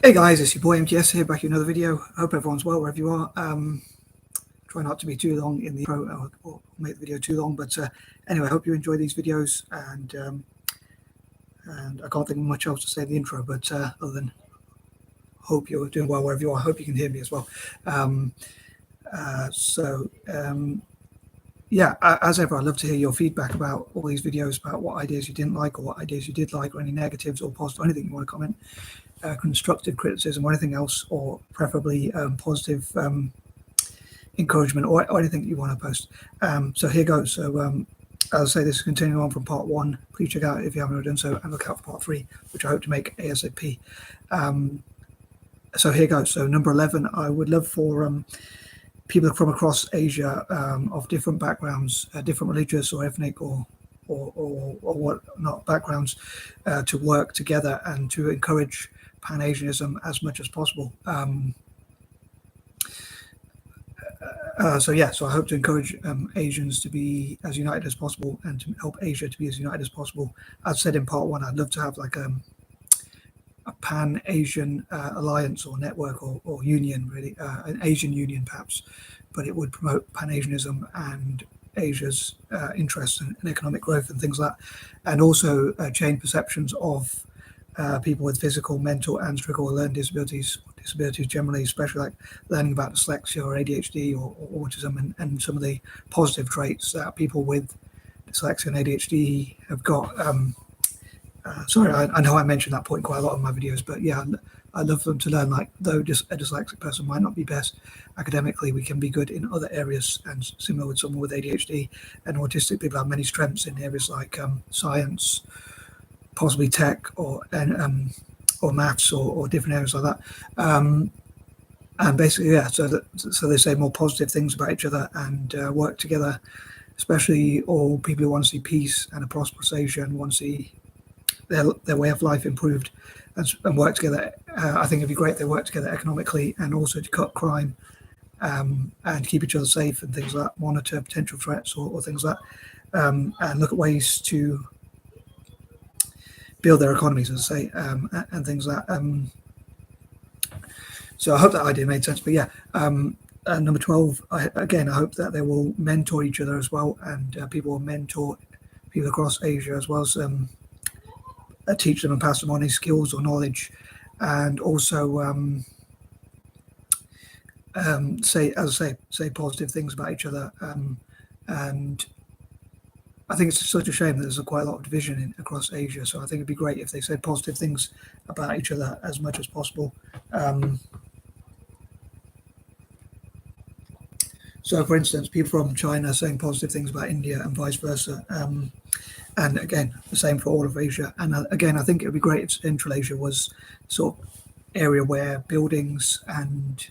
Hey guys, it's your boy M.K.S here, back in another video. I hope everyone's well wherever you are. Try not to be too long in the intro or make the video too long, but anyway, I hope you enjoy these videos, and I can't think of much else to say in the intro, but other than hope you're doing well wherever you are. I hope you can hear me as well. Yeah, as ever, I'd love to hear your feedback about all these videos, about what ideas you didn't like or what ideas you did like, or any negatives or positive, anything you want to comment. Constructive criticism or anything else, or preferably positive encouragement or anything you want to post. So here goes. So as I say, this is continuing on from part 1. Please check out if you haven't already done so, and look out for part 3, which I hope to make ASAP. So here goes. So number 11, I would love for people from across Asia of different backgrounds, different religious or ethnic or whatnot backgrounds, to work together and to encourage Pan-Asianism as much as possible. So I hope to encourage Asians to be as united as possible, and to help Asia to be as united as possible. As said in part 1, I'd love to have like a Pan-Asian alliance or network or union, really, an Asian union perhaps, but it would promote Pan-Asianism and Asia's interests in economic growth and things like that, and also change perceptions of people with physical, mental, and cerebral learning disabilities generally, especially like learning about dyslexia or ADHD or autism, and some of the positive traits that people with dyslexia and ADHD have got. Sorry, I know I mentioned that point quite a lot in my videos, but yeah, I love them to learn, like, though just a dyslexic person might not be best academically, we can be good in other areas, and similar with someone with ADHD and autistic people have many strengths in areas like science, possibly tech, or maths, or different areas like that. And basically, yeah, so they say more positive things about each other and work together, especially all people who want to see peace and a prosperous Asia and want to see their way of life improved and work together. I think it'd be great if they work together economically, and also to cut crime and keep each other safe and things like that, monitor potential threats or things like that, and look at ways to build their economies, as I say, and things like that. So I hope that idea made sense. But yeah, number 12, I hope that they will mentor each other as well, and people will mentor people across Asia as well as teach them and pass them on these skills or knowledge, and also say positive things about each other. And I think it's such a shame that there's quite a lot of division across Asia. So I think it'd be great if they said positive things about each other as much as possible. So, for instance, people from China saying positive things about India and vice versa. And again, the same for all of Asia. And again, I think it would be great if Central Asia was sort of area where buildings and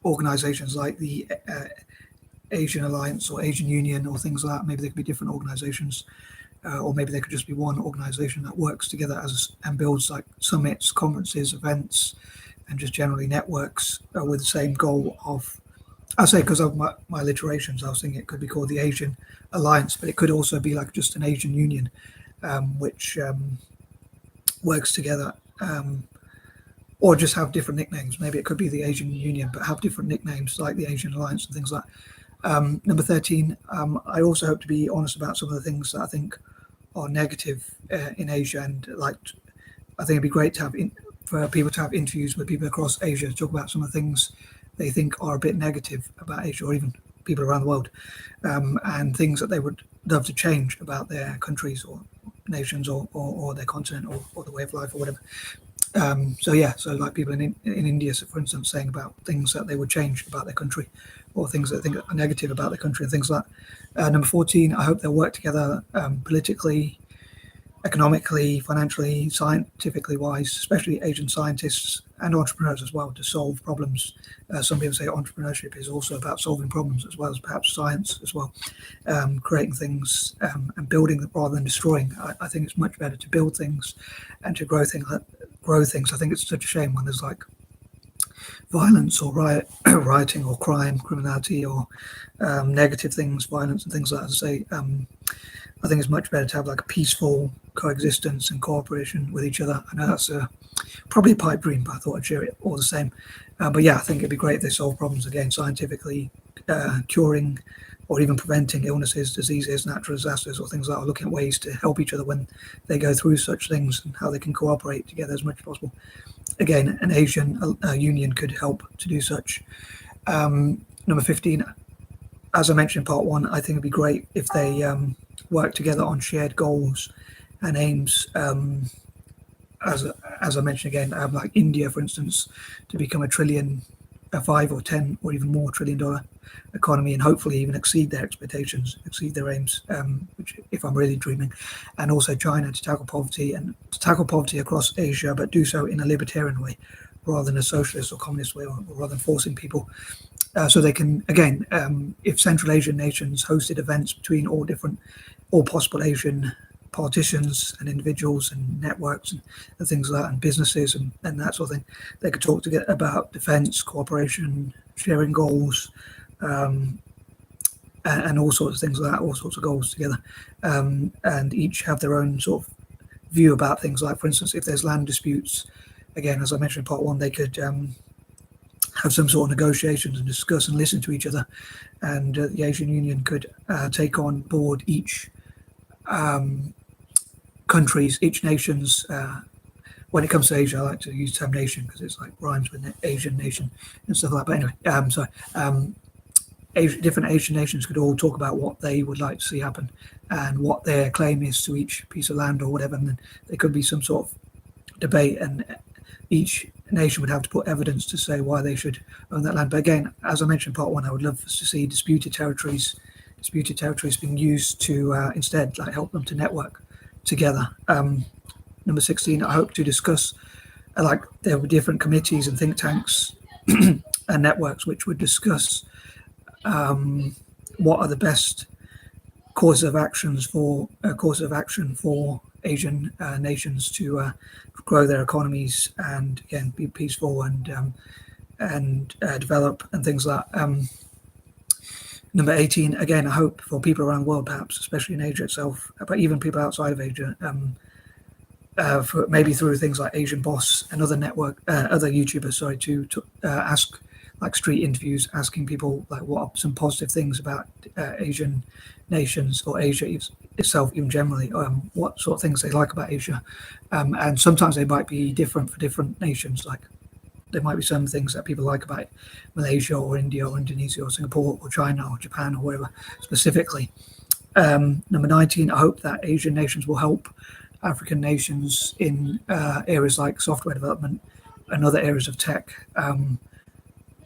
organizations like the Asian Alliance or Asian Union or things like that, maybe they could be different organizations, or maybe they could just be one organization that works together and builds like summits, conferences, events, and just generally networks with the same goal of, I say, because of my alliterations, I was thinking it could be called the Asian Alliance, but it could also be like just an Asian Union, which works together, or just have different nicknames. Maybe it could be the Asian Union, but have different nicknames like the Asian Alliance and things like that. Number 13, I also hope to be honest about some of the things that I think are negative in Asia, and like, I think it'd be great to have for people to have interviews with people across Asia to talk about some of the things they think are a bit negative about Asia, or even people around the world, and things that they would love to change about their countries or nations or their continent or the way of life or whatever. So like people in India, so for instance, saying about things that they would change about their country, or things that they think are negative about their country and things like that. Number 14, I hope they'll work together politically, economically, financially, scientifically wise, especially Asian scientists and entrepreneurs as well, to solve problems. Some people say entrepreneurship is also about solving problems as well as perhaps science as well, creating things and building them rather than destroying. I think it's much better to build things and to grow things. I think it's such a shame when there's like violence or rioting or crime, criminality, or negative things, violence and things like that. As I say, I think it's much better to have like a peaceful coexistence and cooperation with each other. I know that's probably a pipe dream, but I thought I'd share it all the same. But yeah, I think it'd be great if they solve problems again scientifically, curing or even preventing illnesses, diseases, natural disasters, or things like that, or looking at ways to help each other when they go through such things and how they can cooperate together as much as possible. Again, an Asian union could help to do such. Number 15, as I mentioned in part 1, I think it'd be great if they work together on shared goals and aims. As I mentioned again, like India, for instance, to become a trillion, a 5 or 10 or even more $1 trillion economy, and hopefully even exceed their expectations, exceed their aims, which, if I'm really dreaming. And also China to tackle poverty across Asia, but do so in a libertarian way rather than a socialist or communist way, or rather than forcing people. So they can, again, if Central Asian nations hosted events between all possible Asian politicians and individuals and networks and things like that, and businesses and that sort of thing, they could talk together about defense, cooperation, sharing goals, and all sorts of things like that, all sorts of goals together, and each have their own sort of view about things. Like, for instance, if there's land disputes, again, as I mentioned in part 1, they could have some sort of negotiations and discuss and listen to each other, and the Asian Union could take on board each countries, each nation's. When it comes to Asia, I like to use the term nation because it's like rhymes with Asian nation and stuff like that. But anyway, different Asian nations could all talk about what they would like to see happen and what their claim is to each piece of land or whatever, and then there could be some sort of debate, and each nation would have to put evidence to say why they should own that land. But again, as I mentioned in part 1, I would love to see disputed territories being used to instead help them to network together. Number 16, I hope to discuss there were different committees and think tanks and networks which would discuss what are the best courses of action for Asian nations to grow their economies and again be peaceful and develop and things like that. Number 18, again, I hope for people around the world, perhaps especially in Asia itself, but even people outside of Asia, for maybe through things like Asian Boss and other YouTubers, to ask street interviews, asking people what are some positive things about Asian nations or Asia itself, even generally, what sort of things they like about Asia, and sometimes they might be different for different nations. There might be some things that people like about Malaysia or India or Indonesia or Singapore or China or Japan or wherever specifically. Number 19, I hope that Asian nations will help African nations in areas like software development and other areas of tech. And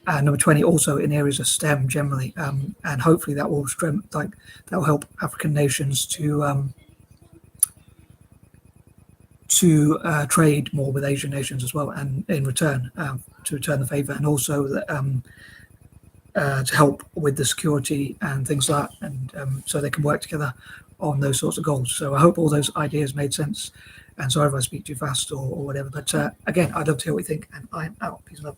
number 20, also in areas of STEM generally, and hopefully that will help African nations to trade more with Asian nations as well, and in return to return the favor, and also to help with the security and things like that, and so they can work together on those sorts of goals. So I hope all those ideas made sense, and sorry if I speak too fast or whatever, but again, I'd love to hear what you think, and I'm out. Peace and love.